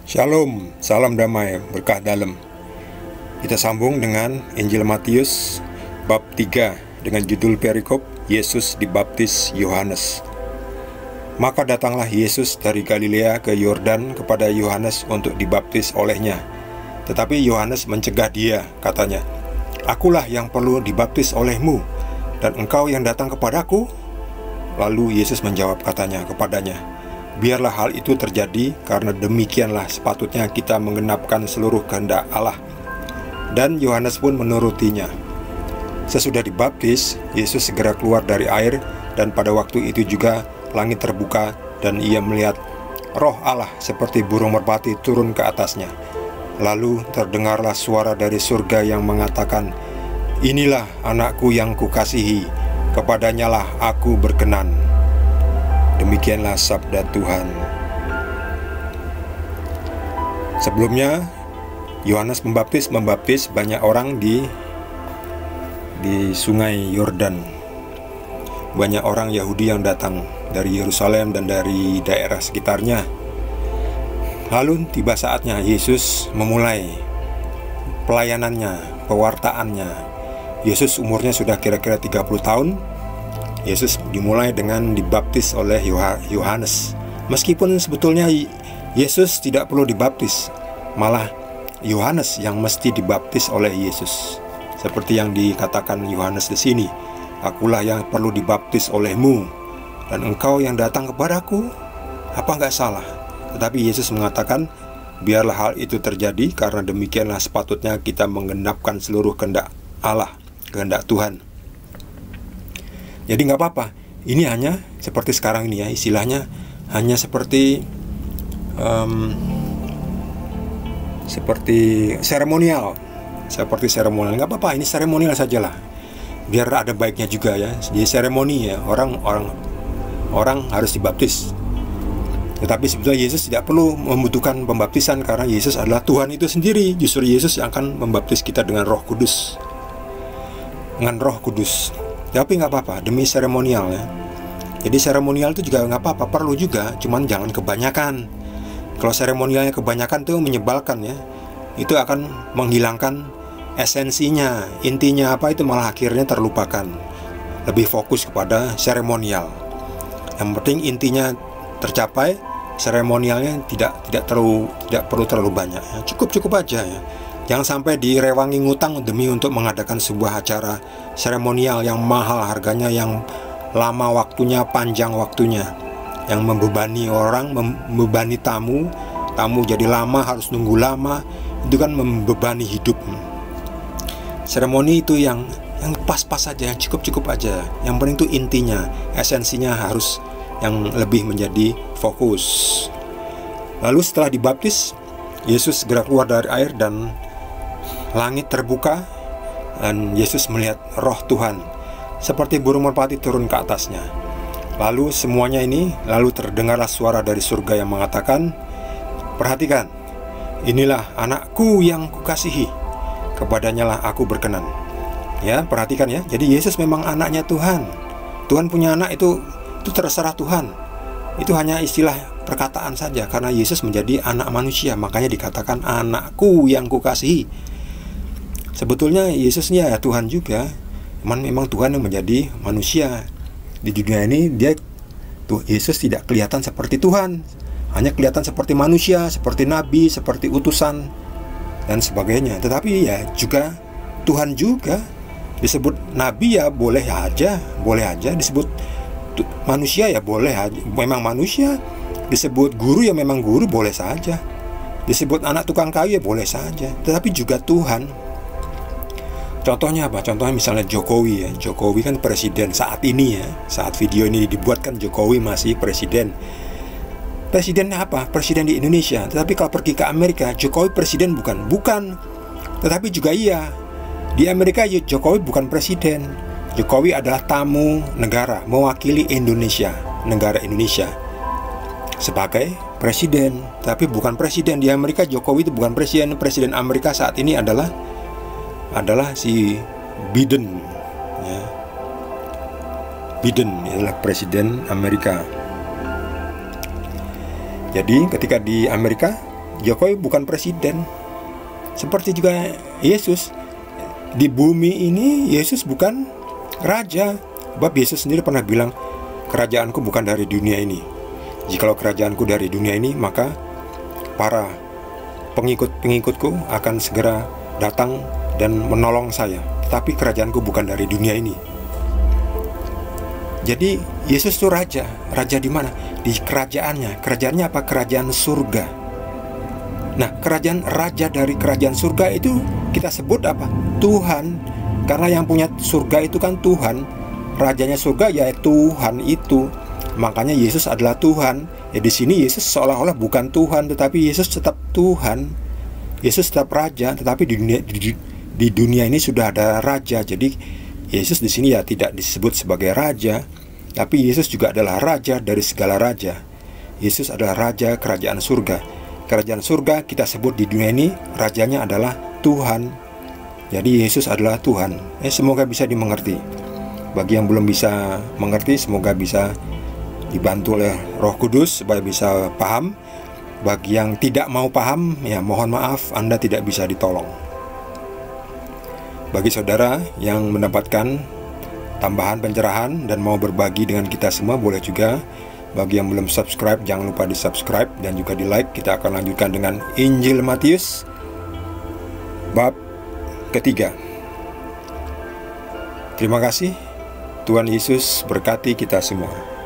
Shalom, salam damai, berkah dalam. Kita sambung dengan Injil Matius bab 3 dengan judul perikop Yesus dibaptis Yohanes. Maka datanglah Yesus dari Galilea ke Yordan kepada Yohanes untuk dibaptis olehnya. Tetapi Yohanes mencegah dia, katanya, "Akulah yang perlu dibaptis olehmu, dan engkau yang datang kepadaku?" Lalu Yesus menjawab kepadanya, "Biarlah hal itu terjadi, karena demikianlah sepatutnya kita menggenapkan seluruh kehendak Allah." Dan Yohanes pun menurutinya. Sesudah dibaptis, Yesus segera keluar dari air, dan pada waktu itu juga langit terbuka, dan ia melihat Roh Allah seperti burung merpati turun ke atasnya. Lalu terdengarlah suara dari surga yang mengatakan, "Inilah anakku yang kukasihi, kepadanyalah aku berkenan." Demikianlah sabda Tuhan. Sebelumnya, Yohanes membaptis banyak orang di sungai Yordan. Banyak orang Yahudi yang datang dari Yerusalem dan dari daerah sekitarnya. Lalu tiba saatnya Yesus memulai pelayanannya, pewartaannya. Yesus umurnya sudah kira-kira 30 tahun. Yesus dimulai dengan dibaptis oleh Yohanes. Meskipun sebetulnya Yesus tidak perlu dibaptis, malah Yohanes yang mesti dibaptis oleh Yesus. Seperti yang dikatakan Yohanes di sini, "Akulah yang perlu dibaptis olehmu, dan engkau yang datang kepadaku." Apa nggak salah? Tetapi Yesus mengatakan, biarlah hal itu terjadi, karena demikianlah sepatutnya kita menggenapkan seluruh kehendak Allah, kehendak Tuhan. Jadi nggak apa-apa. Ini hanya seperti sekarang ini ya, istilahnya hanya seperti seremonial, nggak apa-apa. Ini seremonial sajalah. Biar ada baiknya juga ya. Jadi seremoni ya, orang harus dibaptis. Tetapi sebetulnya Yesus tidak perlu membutuhkan pembaptisan, karena Yesus adalah Tuhan itu sendiri. Justru Yesus yang akan membaptis kita dengan Roh Kudus. Tapi nggak apa-apa, demi seremonial ya. Jadi seremonial itu juga nggak apa-apa, perlu juga, cuman jangan kebanyakan. Kalau seremonialnya kebanyakan itu menyebalkan ya. Itu akan menghilangkan esensinya, intinya apa itu malah akhirnya terlupakan. Lebih fokus kepada seremonial. Yang penting intinya tercapai, seremonialnya tidak perlu terlalu banyak ya. Cukup aja ya. Jangan sampai direwangi ngutang demi untuk mengadakan sebuah acara seremonial yang mahal harganya, yang lama waktunya, panjang waktunya, yang membebani orang, membebani tamu jadi lama, harus nunggu lama. Itu kan membebani hidup. Seremoni itu yang pas-pas saja, yang cukup aja. Yang penting itu intinya, esensinya harus yang lebih menjadi fokus. Lalu setelah dibaptis, Yesus segera keluar dari air dan langit terbuka, dan Yesus melihat Roh Tuhan seperti burung merpati turun ke atasnya. Lalu terdengarlah suara dari surga yang mengatakan, "Perhatikan, inilah anakku yang kukasihi, kepadanyalah aku berkenan." Ya, perhatikan ya. Jadi Yesus memang anaknya Tuhan. Tuhan punya anak itu terserah Tuhan. Itu hanya istilah perkataan saja, karena Yesus menjadi anak manusia, makanya dikatakan anakku yang kukasihi. Sebetulnya Yesusnya ya Tuhan juga, memang Tuhan yang menjadi manusia. Di dunia ini Yesus tidak kelihatan seperti Tuhan, hanya kelihatan seperti manusia, seperti nabi, seperti utusan dan sebagainya. Tetapi ya juga Tuhan juga. Disebut nabi ya boleh aja, disebut manusia ya boleh aja, memang manusia. Disebut guru ya memang guru, boleh saja. Disebut anak tukang kayu ya boleh saja. Tetapi juga Tuhan. Contohnya apa? Contohnya misalnya Jokowi ya. Jokowi kan presiden saat ini ya. Saat video ini dibuat kan Jokowi masih presiden. Presidennya apa? Presiden di Indonesia. Tetapi kalau pergi ke Amerika, Jokowi presiden bukan. Tetapi juga iya, di Amerika Jokowi bukan presiden. Jokowi adalah tamu negara, mewakili Indonesia, negara Indonesia, sebagai presiden. Tapi bukan presiden. Di Amerika Jokowi itu bukan presiden. Presiden Amerika saat ini adalah si Biden ya. Biden adalah presiden Amerika. Jadi ketika di Amerika Jokowi bukan presiden. Seperti juga Yesus. Di bumi ini Yesus bukan raja. Sebab Yesus sendiri pernah bilang, kerajaanku bukan dari dunia ini. Jikalau kerajaanku dari dunia ini, maka para pengikut-pengikutku akan segera datang dan menolong saya. Tetapi kerajaanku bukan dari dunia ini. Jadi Yesus itu raja. Raja di mana? Di kerajaannya. Kerajaannya apa? Kerajaan surga. Nah, kerajaan raja dari kerajaan surga itu kita sebut apa? Tuhan. Karena yang punya surga itu kan Tuhan. Rajanya surga ya Tuhan itu. Makanya Yesus adalah Tuhan. Ya di sini Yesus seolah-olah bukan Tuhan, tetapi Yesus tetap Tuhan. Yesus tetap raja, tetapi di dunia ini sudah ada raja. Jadi Yesus di sini ya tidak disebut sebagai raja, tapi Yesus juga adalah raja dari segala raja. Yesus adalah raja kerajaan surga. Kerajaan surga kita sebut di dunia ini rajanya adalah Tuhan. Jadi Yesus adalah Tuhan. Semoga bisa dimengerti. Bagi yang belum bisa mengerti, semoga bisa dibantu oleh Roh Kudus supaya bisa paham. Bagi yang tidak mau paham, ya mohon maaf, Anda tidak bisa ditolong. Bagi saudara yang mendapatkan tambahan pencerahan dan mau berbagi dengan kita semua, boleh juga. Bagi yang belum subscribe, jangan lupa di subscribe dan juga di like. Kita akan lanjutkan dengan Injil Matius bab ketiga. Terima kasih. Tuhan Yesus berkati kita semua.